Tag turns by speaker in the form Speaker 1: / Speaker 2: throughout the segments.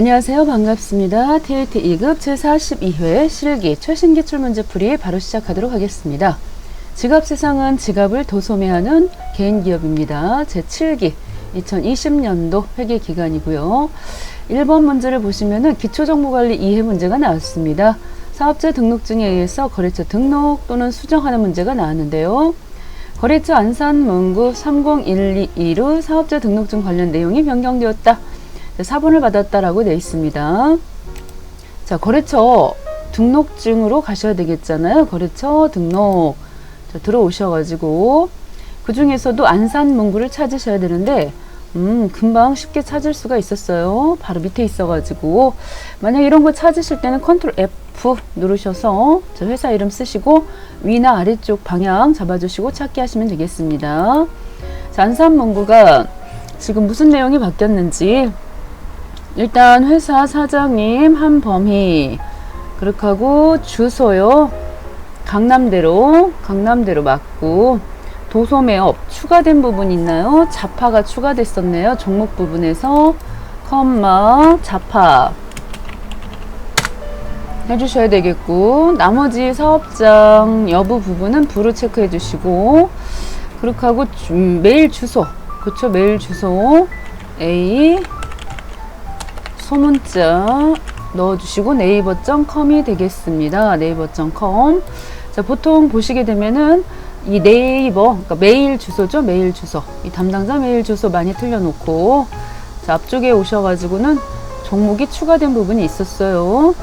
Speaker 1: 안녕하세요. 반갑습니다. TAT 2급 제42회 실기 최신 기출문제풀이 바로 시작하도록 하겠습니다. 지갑세상은 지갑을 도소매하는 개인기업입니다. 제7기 2020년도 회계기간이고요. 1번 문제를 보시면은 기초정보관리 이해 문제가 나왔습니다. 사업자 등록증에 의해서 거래처 등록 또는 수정하는 문제가 나왔는데요. 거래처 안산 문구 30122로 사업자 등록증 관련 내용이 변경되었다. 4번을 받았다라고 되어 있습니다. 자, 거래처 등록증으로 가셔야 되겠잖아요. 거래처 등록. 자, 들어오셔가지고 그 중에서도 안산 문구를 찾으셔야 되는데 금방 쉽게 찾을 수가 있었어요. 바로 밑에 있어가지고 만약 이런 거 찾으실 때는 컨트롤 F 누르셔서 저 회사 이름 쓰시고 위나 아래쪽 방향 잡아주시고 찾기 하시면 되겠습니다. 자, 안산 문구가 지금 무슨 내용이 바뀌었는지 일단 회사 사장님 한범희 그렇게 하고 주소요 강남대로 맞고 도소매업 추가된 부분 있나요? 자파가 추가됐었네요. 종목 부분에서 컴마 자파 해주셔야 되겠고 나머지 사업장 여부 부분은 부로 체크해 주시고 그렇게 하고 메일 주소 그쵸 메일 주소 A 소문자 넣어주시고 네이버.com이 되겠습니다. 네이버.com. 자, 보통 보시게 되면은 이 네이버, 그러니까 메일 주소죠. 메일 주소. 이 담당자 메일 주소 많이 틀려놓고, 자, 앞쪽에 오셔가지고는 종목이 추가된 부분이 있었어요.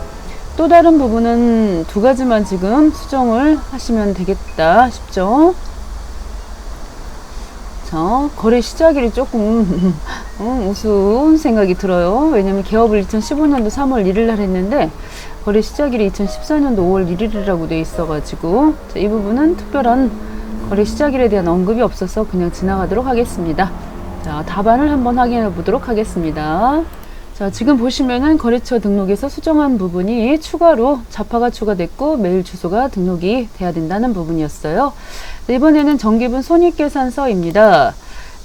Speaker 1: 또 다른 부분은 두 가지만 지금 수정을 하시면 되겠다 싶죠. 자, 거래 시작일이 조금 우스운 생각이 들어요. 왜냐면 개업을 2015년도 3월 1일 날 했는데 거래 시작일이 2014년도 5월 1일이라고 돼 있어가지고 자, 이 부분은 특별한 거래 시작일에 대한 언급이 없어서 그냥 지나가도록 하겠습니다. 자, 답안을 한번 확인해 보도록 하겠습니다. 자, 지금 보시면은 거래처 등록에서 수정한 부분이 추가로 자파가 추가됐고 메일 주소가 등록이 돼야 된다는 부분이었어요. 자, 이번에는 정기분 손익계산서입니다.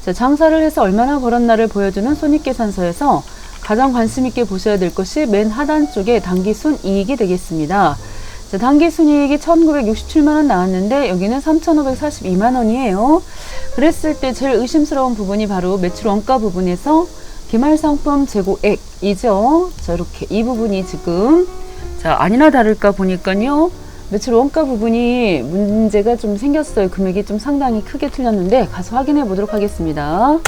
Speaker 1: 자, 장사를 해서 얼마나 벌었나를 보여주는 손익계산서에서 가장 관심 있게 보셔야 될 것이 맨 하단 쪽에 당기순이익이 되겠습니다. 자, 당기순이익이 1967만원 나왔는데 여기는 3542만원이에요. 그랬을 때 제일 의심스러운 부분이 바로 매출 원가 부분에서 기말상품 재고액이죠. 자, 이렇게 이 부분이 지금 자 아니나 다를까 보니까요. 매출 원가 부분이 문제가 좀 생겼어요. 금액이 좀 상당히 크게 틀렸는데 가서 확인해 보도록 하겠습니다.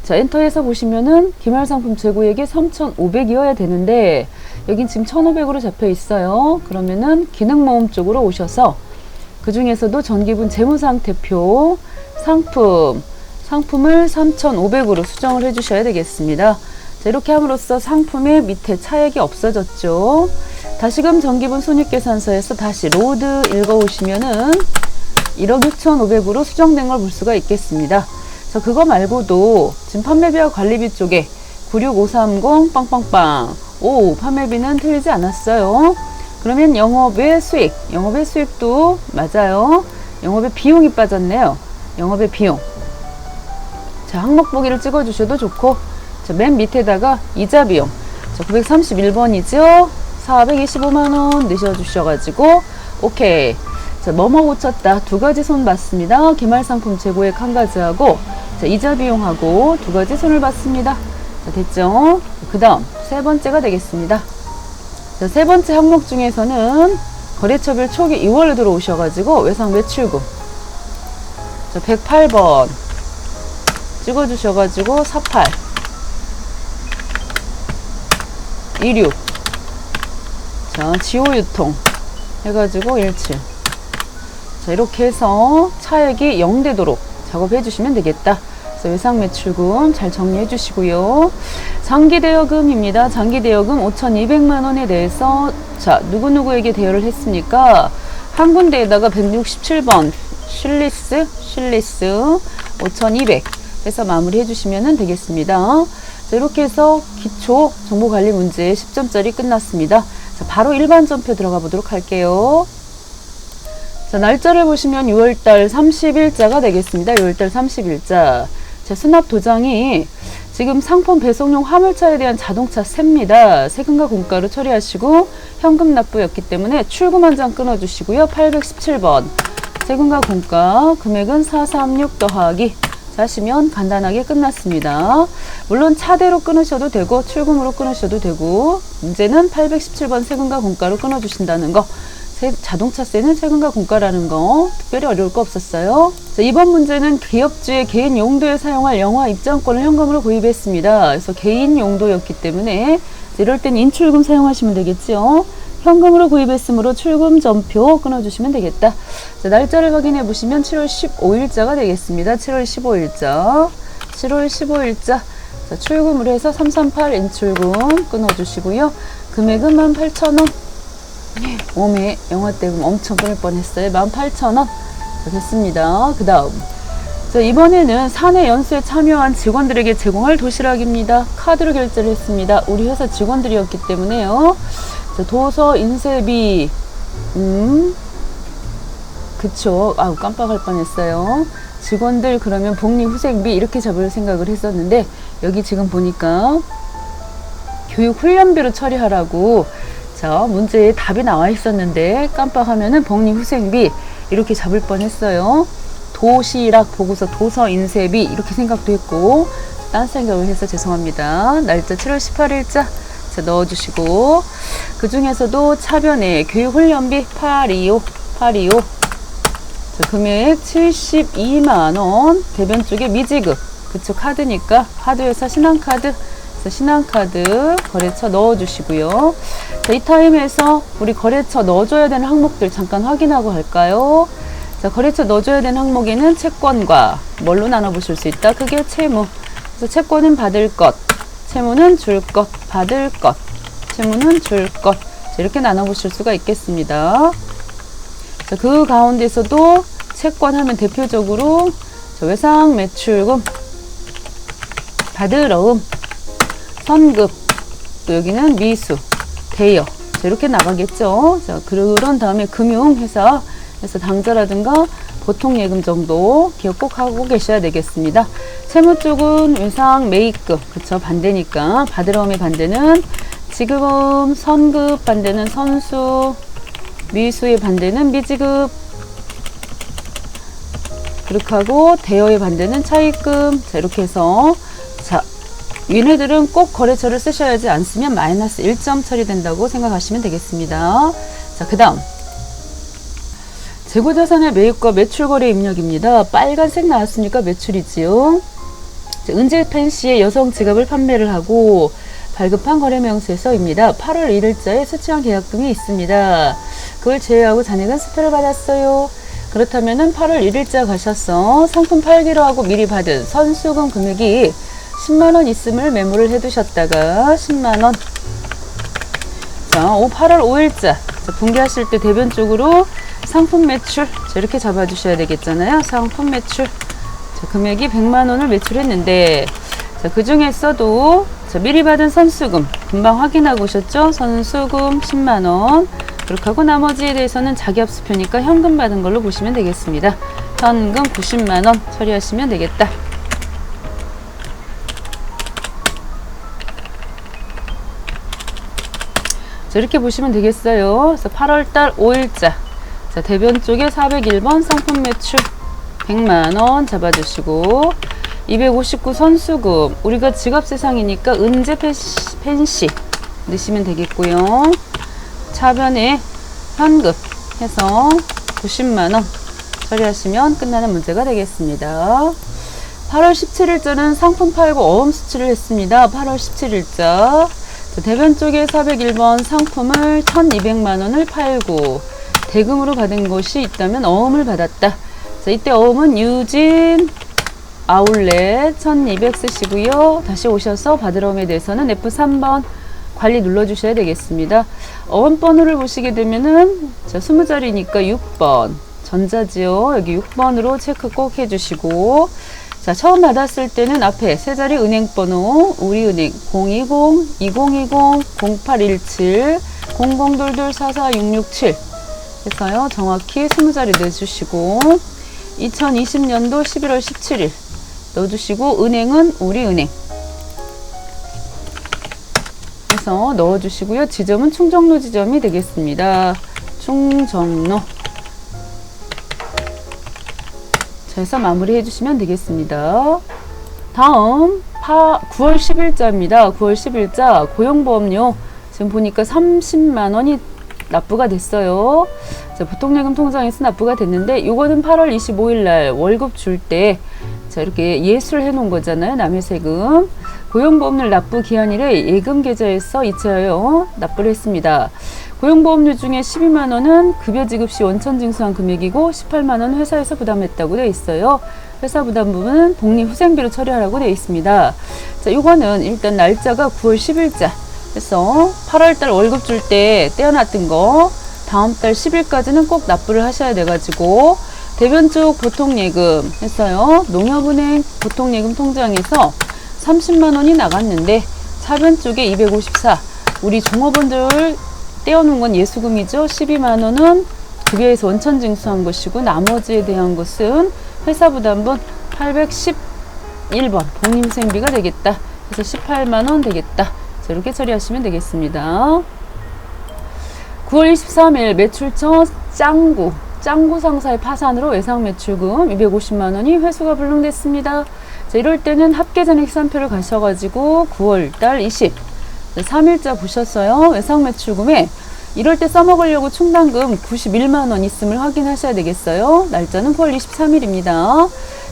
Speaker 1: 자, 엔터에서 보시면은 기말상품 재고액이 3,500이어야 되는데 여긴 지금 1,500으로 잡혀 있어요. 그러면은 기능모음 쪽으로 오셔서 그 중에서도 전기분 재무상태표 상품을 3,500으로 수정을 해주셔야 되겠습니다. 자, 이렇게 함으로써 상품의 밑에 차액이 없어졌죠. 다시금 전기분 손익계산서에서 다시 로드 읽어오시면은 1억 6,500으로 수정된 걸 볼 수가 있겠습니다. 자, 그거 말고도 지금 판매비와 관리비 쪽에 96530 빵빵빵 오 판매비는 틀리지 않았어요. 그러면 영업의 수익도 맞아요. 영업의 비용이 빠졌네요. 영업의 비용. 자, 항목 보기를 찍어주셔도 좋고, 자, 맨 밑에다가 이자 비용. 자, 931번이죠? 425만원 넣으셔주셔가지고, 오케이. 자, 뭐뭐 고쳤다. 두 가지 손 받습니다. 기말상품 재고액 한 가지하고, 자, 이자 비용하고 두 가지 손을 받습니다. 자, 됐죠? 그 다음, 세 번째가 되겠습니다. 자, 세 번째 항목 중에서는 거래처별 초기 2월로 들어오셔가지고, 외상 매출금. 자, 108번. 찍어주셔가지고 48 26 자 지호유통 해가지고 17 자 이렇게 해서 차액이 0 되도록 작업해 주시면 되겠다. 그래서 외상매출금 잘 정리해 주시고요. 장기대여금입니다. 장기대여금 5,200만원에 대해서 자 누구누구에게 대여를 했습니까? 한 군데에다가 167번 쉴리스 5,200 해서 마무리 해주시면 되겠습니다. 자, 이렇게 해서 기초 정보관리 문제 10점짜리 끝났습니다. 자, 바로 일반 점표 들어가 보도록 할게요. 자, 날짜를 보시면 6월달 30일자가 되겠습니다. 6월달 30일자. 자, 수납 도장이 지금 상품 배송용 화물차에 대한 자동차 세입니다. 세금과 공가로 처리하시고 현금 납부였기 때문에 출금 한 장 끊어주시고요. 817번 세금과 공가 금액은 436 더하기 하시면 간단하게 끝났습니다. 물론 차대로 끊으셔도 되고 출금으로 끊으셔도 되고 문제는 817번 세금과 공가로 끊어주신다는 거. 자동차세는 세금과 공가라는 거 특별히 어려울 거 없었어요. 자, 이번 문제는 기업주의 개인 용도에 사용할 영화 입장권을 현금으로 구입했습니다. 그래서 개인 용도였기 때문에 이럴 땐 인출금 사용하시면 되겠죠. 현금으로 구입했으므로 출금 전표 끊어주시면 되겠다. 자, 날짜를 확인해 보시면 7월 15일자가 되겠습니다. 7월 15일자. 7월 15일자. 자, 출금으로 해서 338 인출금 끊어주시고요. 금액은 18,000원. 오메 영화대금 엄청 끊을 뻔했어요. 18,000원. 자, 됐습니다. 그 다음. 자, 이번에는 사내 연수에 참여한 직원들에게 제공할 도시락입니다. 카드로 결제를 했습니다. 우리 회사 직원들이었기 때문에요. 자, 도서 인쇄비. 그쵸. 아우, 깜빡할 뻔했어요. 직원들 그러면 복리후생비 이렇게 잡을 생각을 했었는데 여기 지금 보니까 교육훈련비로 처리하라고 자, 문제에 답이 나와 있었는데 깜빡하면은 복리후생비 이렇게 잡을 뻔했어요. 도시락 보고서 도서 인쇄비 이렇게 생각도 했고 딴 생각을 해서 죄송합니다. 날짜 7월 18일자 자, 넣어주시고 그 중에서도 차변에 교육훈련비 825 자, 금액 72만원 대변 쪽에 미지급 그쵸 카드니까 카드회사 신한카드 신한카드 거래처 넣어주시고요. 자, 이 타임에서 우리 거래처 넣어줘야 되는 항목들 잠깐 확인하고 갈까요? 자, 거래처 넣어줘야 되는 항목에는 채권과 뭘로 나눠보실 수 있다. 그게 채무. 그래서 채권은 받을 것, 채무는 줄 것, 받을 것, 채무는 줄 것. 자, 이렇게 나눠보실 수가 있겠습니다. 자, 그 가운데서도 채권 하면 대표적으로 자, 외상 매출금, 받으러움, 선급, 또 여기는 미수, 대여. 자, 이렇게 나가겠죠. 자, 그런 다음에 금융회사, 그래서 당좌라든가 보통예금 정도 기억 꼭 하고 계셔야 되겠습니다. 채무 쪽은 외상 매입금, 그쵸, 반대니까. 받으러움의 반대는 지금 선급, 반대는 선수, 미수의 반대는 미지급, 그렇게 하고 대여의 반대는 차입금. 자, 이렇게 해서 자, 얘네들은 꼭 거래처를 쓰셔야지 안 쓰면 마이너스 1점 처리된다고 생각하시면 되겠습니다. 자, 그 다음 재고자산의 매입과 매출거래 입력입니다. 빨간색 나왔으니까 매출이지요. 자, 은재 팬시의 여성 지갑을 판매를 하고 발급한 거래명세서입니다. 8월 1일자에 수취한 계약금이 있습니다. 그걸 제외하고 잔액은 수표를 받았어요. 그렇다면은 8월 1일자 가셔서 상품 팔기로 하고 미리 받은 선수금 금액이 10만원 있음을 메모를 해두셨다가 10만원. 자, 8월 5일자. 자, 분기하실 때 대변 쪽으로 상품 매출. 자, 이렇게 잡아주셔야 되겠잖아요. 상품 매출. 자, 금액이 100만원을 매출했는데, 자, 그 중에서도, 자, 미리 받은 선수금. 금방 확인하고 오셨죠? 선수금 10만원. 그렇게 하고 나머지에 대해서는 자기합수표니까 현금 받은 걸로 보시면 되겠습니다. 현금 90만원 처리하시면 되겠다. 자, 이렇게 보시면 되겠어요. 그래서 8월달 5일자. 자, 대변 쪽에 401번 상품 매출 100만원 잡아주시고, 259 선수금. 우리가 지갑세상이니까 은재 펜시 넣으시면 되겠고요. 차변에 현금 해서 90만원 처리하시면 끝나는 문제가 되겠습니다. 8월 17일자는 상품 팔고 어음 수출을 했습니다. 8월 17일자. 대변 쪽에 401번 상품을 1200만원을 팔고 대금으로 받은 것이 있다면 어음을 받았다. 자, 이때 어음은 유진 아울렛 1200 쓰시고요. 다시 오셔서 받으러옴에 대해서는 F3번 관리 눌러주셔야 되겠습니다. 어음번호를 보시게 되면은 자, 20자리니까 6번 전자지요. 여기 6번으로 체크 꼭 해주시고, 자, 처음 받았을 때는 앞에 세 자리 은행번호 우리은행 020-2020-0817 0022-44667 해서요. 정확히 20자리 넣어주시고 2020년도 11월 17일 넣어주시고 은행은 우리은행 해서 넣어주시고요. 지점은 충정로 지점이 되겠습니다. 충정로. 자, 해서 마무리 해주시면 되겠습니다. 다음 9월 10일자입니다. 9월 10일자 고용보험료 지금 보니까 30만원이 납부가 됐어요. 자, 보통예금 통장에서 납부가 됐는데 이거는 8월 25일날 월급 줄 때 자, 이렇게 예수를 해 놓은 거잖아요. 남의 세금. 고용보험료 납부 기한일에 예금 계좌에서 이체하여 납부를 했습니다. 고용보험료 중에 12만원은 급여 지급 시 원천 징수한 금액이고 18만원 회사에서 부담했다고 되어 있어요. 회사 부담 부분은 복리후생비로 처리하라고 되어 있습니다. 자, 이거는 일단 날짜가 9월 10일자 해서 8월달 월급 줄 때 떼어놨던 거 다음 달 10일까지는 꼭 납부를 하셔야 돼가지고 대변 쪽 보통예금 했어요. 농협은행 보통예금 통장에서 30만원이 나갔는데 차변 쪽에 254 우리 종업원들 떼어놓은 건 예수금이죠. 12만원은 급여에서 원천 징수한 것이고 나머지에 대한 것은 회사 부담분 811번 복리후생비가 되겠다. 그래서 18만원 되겠다. 자, 이렇게 처리하시면 되겠습니다. 9월 23일 매출처 짱구 상사의 파산으로 외상 매출금 250만원이 회수가 불능됐습니다. 자, 이럴 때는 합계잔액산표를 가셔가지고 9월달 3일자 보셨어요. 외상 매출금에 이럴 때 써먹으려고 충당금 91만원 있음을 확인하셔야 되겠어요. 날짜는 9월 23일입니다.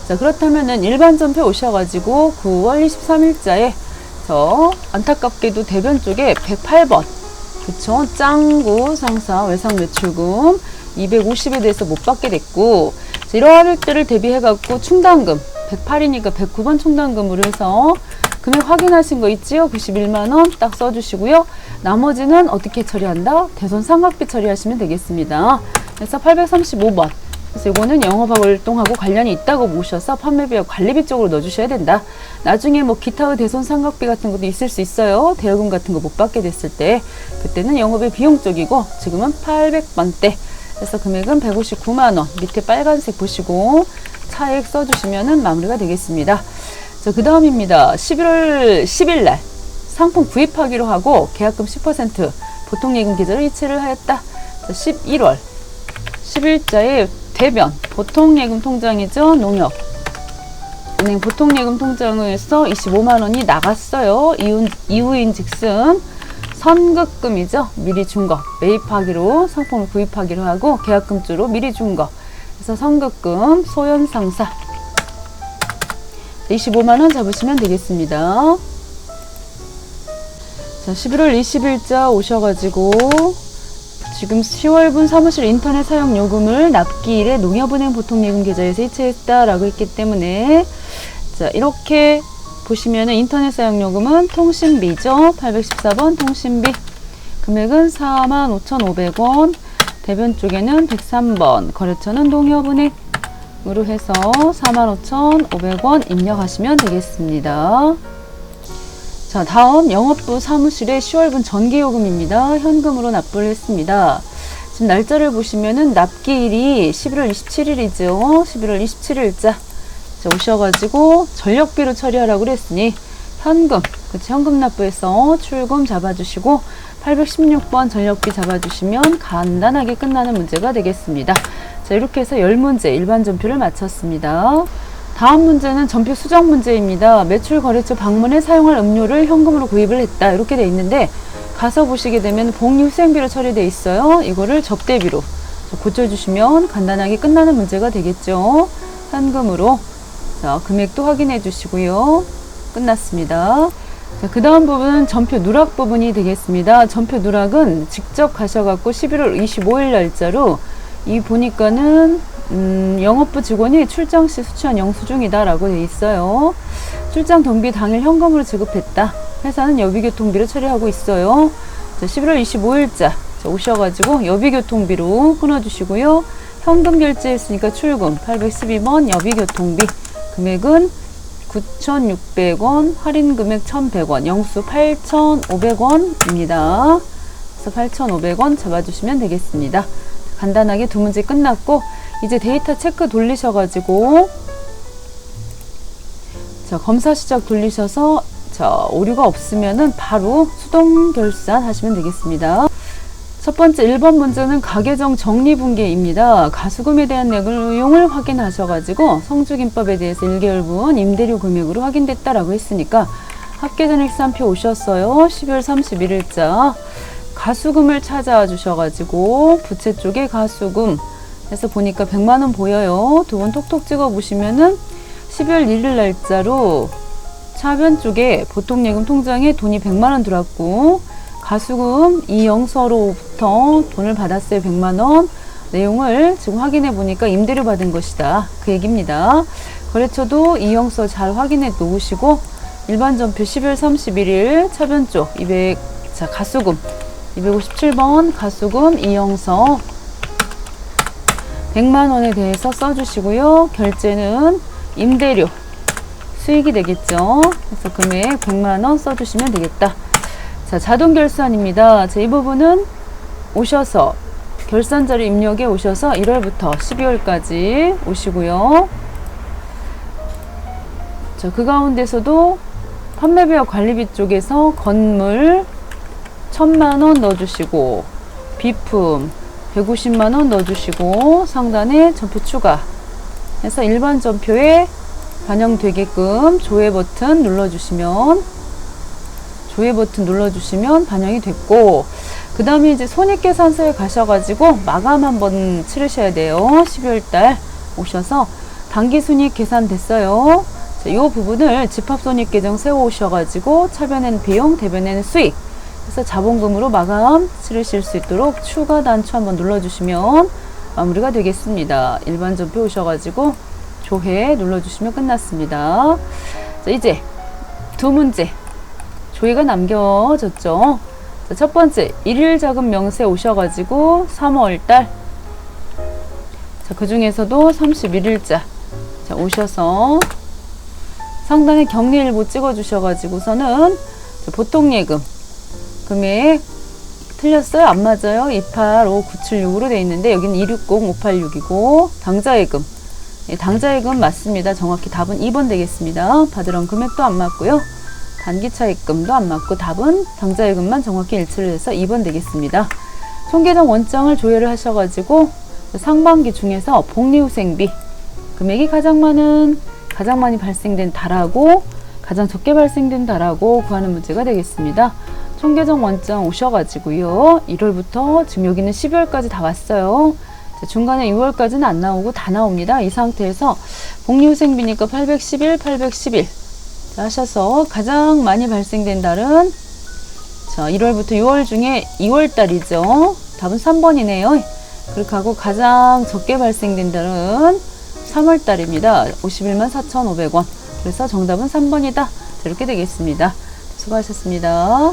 Speaker 1: 자, 그렇다면은 일반 전표 오셔가지고 9월 23일자에 저 안타깝게도 대변 쪽에 108번 그쵸? 짱구 상사 외상 매출금 250에 대해서 못 받게 됐고 자, 이러할 때를 대비해갖고 충당금 108이니까 109번 충당금으로 해서 금액 확인하신 거 있지요? 91만원 딱 써주시고요. 나머지는 어떻게 처리한다? 대손 삼각비 처리하시면 되겠습니다. 그래서 835번. 그래서 이거는 영업활동하고 관련이 있다고 보셔서 판매비와 관리비 쪽으로 넣어주셔야 된다. 나중에 뭐 기타의 대손 삼각비 같은 것도 있을 수 있어요. 대여금 같은 거 못 받게 됐을 때. 그때는 영업의 비용 쪽이고 지금은 800번대. 그래서 금액은 159만원. 밑에 빨간색 보시고 차액 써주시면 마무리가 되겠습니다. 자, 그 다음입니다. 11월 10일 날 상품 구입하기로 하고 계약금 10% 보통예금 계좌로 이체를 하였다. 자, 11월 10일자에 대변 보통예금 통장이죠. 농협 은행 보통예금 통장에서 25만원이 나갔어요. 이후인 즉슨 선급금이죠. 미리 준 거 매입하기로 상품을 구입하기로 하고 계약금주로 미리 준 거 그래서 선급금 소연상사 25만원 잡으시면 되겠습니다. 자, 11월 20일자 오셔가지고 지금 10월분 사무실 인터넷 사용 요금을 납기일에 농협은행 보통예금 계좌에서 이체했다라고 했기 때문에 자, 이렇게 보시면은 인터넷 사용 요금은 통신비죠. 814번 통신비 금액은 45,500원 대변 쪽에는 103번 거래처는 농협은행 으로 해서 45,500원 입력하시면 되겠습니다. 자, 다음 영업부 사무실의 10월분 전기요금입니다. 현금으로 납부를 했습니다. 지금 날짜를 보시면은 납기일이 11월 27일이죠. 11월 27일자 자, 오셔가지고 전력비로 처리하라고 그랬으니 현금, 그치, 현금 납부해서 출금 잡아주시고 816번 전력비 잡아주시면 간단하게 끝나는 문제가 되겠습니다. 자, 이렇게 해서 10문제 일반 전표를 마쳤습니다. 다음 문제는 전표 수정 문제입니다. 매출 거래처 방문에 사용할 음료를 현금으로 구입을 했다. 이렇게 돼 있는데 가서 보시게 되면 복리후생비로 처리돼 있어요. 이거를 접대비로 고쳐주시면 간단하게 끝나는 문제가 되겠죠. 현금으로 자, 금액도 확인해 주시고요. 끝났습니다. 자, 그 다음 부분은 전표 누락 부분이 되겠습니다. 전표 누락은 직접 가셔갖고 11월 25일 날짜로 이 보니까는 영업부 직원이 출장 시 수취한 영수증이다 라고 돼 있어요. 출장 동비 당일 현금으로 지급했다. 회사는 여비교통비로 처리하고 있어요. 자, 11월 25일자 오셔가지고 여비교통비로 끊어주시고요. 현금 결제했으니까 출금 812번 여비교통비 금액은 9,600원 할인 금액 1,100원 영수 8,500원입니다. 그래서 8,500원 잡아주시면 되겠습니다. 간단하게 두 문제 끝났고 이제 데이터 체크 돌리셔가지고 자, 검사 시작 돌리셔서 자, 오류가 없으면은 바로 수동 결산 하시면 되겠습니다. 첫 번째 1번 문제는 가계정 정리분계입니다. 가수금에 대한 내용을 확인하셔가지고 성주김밥에 대해서 1개월분 임대료 금액으로 확인됐다라고 했으니까 합계전액산표 오셨어요. 12월 31일자 가수금을 찾아 주셔가지고 부채 쪽에 가수금 해서 보니까 100만원 보여요. 두 번 톡톡 찍어 보시면은 12월 1일 날짜로 차변 쪽에 보통예금 통장에 돈이 100만원 들어왔고 가수금 이영서로부터 돈을 받았어요. 100만원 내용을 지금 확인해 보니까 임대료 받은 것이다. 그 얘기입니다. 거래처도 이영서 잘 확인해 놓으시고 일반 전표 12월 31일 차변 쪽 자, 가수금 257번 가수금 이영서 100만원에 대해서 써주시고요. 결제는 임대료 수익이 되겠죠. 그래서 금액 100만원 써주시면 되겠다. 자, 자동 결산입니다. 자, 이 부분은 오셔서 결산자료 입력에 오셔서 1월부터 12월까지 오시고요. 자, 그 가운데서도 판매비와 관리비 쪽에서 건물 1000만원 넣어주시고 비품 150만원 넣어주시고 상단에 전표 추가 해서 일반 전표에 반영되게끔 조회 버튼 눌러주시면 반영이 됐고, 그 다음에 이제 손익계산서에 가셔가지고 마감 한번 치르셔야 돼요. 12월달 오셔서 단기 손익 계산 됐어요. 자, 이 부분을 집합손익계정 세워 오셔가지고 차변에는 비용, 대변에는 수익 그래서 자본금으로 마감 치르실 수 있도록 추가 단추 한번 눌러주시면 마무리가 되겠습니다. 일반 전표 오셔가지고 조회 눌러주시면 끝났습니다. 자, 이제 두 문제 조회가 남겨졌죠. 자, 첫 번째 일일 자금 명세 오셔가지고 3월달 자, 그 중에서도 31일자 자, 오셔서 상단에 격리일보 찍어주셔가지고서는 보통예금 금액 틀렸어요? 안 맞아요? 285976으로 되어 있는데 여기는 260586이고 당좌예금 당좌예금 맞습니다. 정확히 답은 2번 되겠습니다. 받으러 온 금액도 안 맞고요. 단기차입금도 안 맞고 답은 당좌예금만 정확히 일치를 해서 2번 되겠습니다. 총계정 원장을 조회를 하셔가지고 상반기 중에서 복리후생비 금액이 가장 많이 발생된 달하고 가장 적게 발생된 달하고 구하는 문제가 되겠습니다. 총계정 원장 오셔가지고요. 1월부터 지금 여기는 12월까지 다 왔어요. 중간에 6월까지는 안 나오고 다 나옵니다. 이 상태에서 복리후생비니까 811, 811 자, 하셔서 가장 많이 발생된 달은 자 1월부터 6월 중에 2월달이죠. 답은 3번이네요. 그렇게 하고 가장 적게 발생된 달은 3월달입니다. 51만 4,500원. 그래서 정답은 3번이다. 이렇게 되겠습니다. 수고하셨습니다.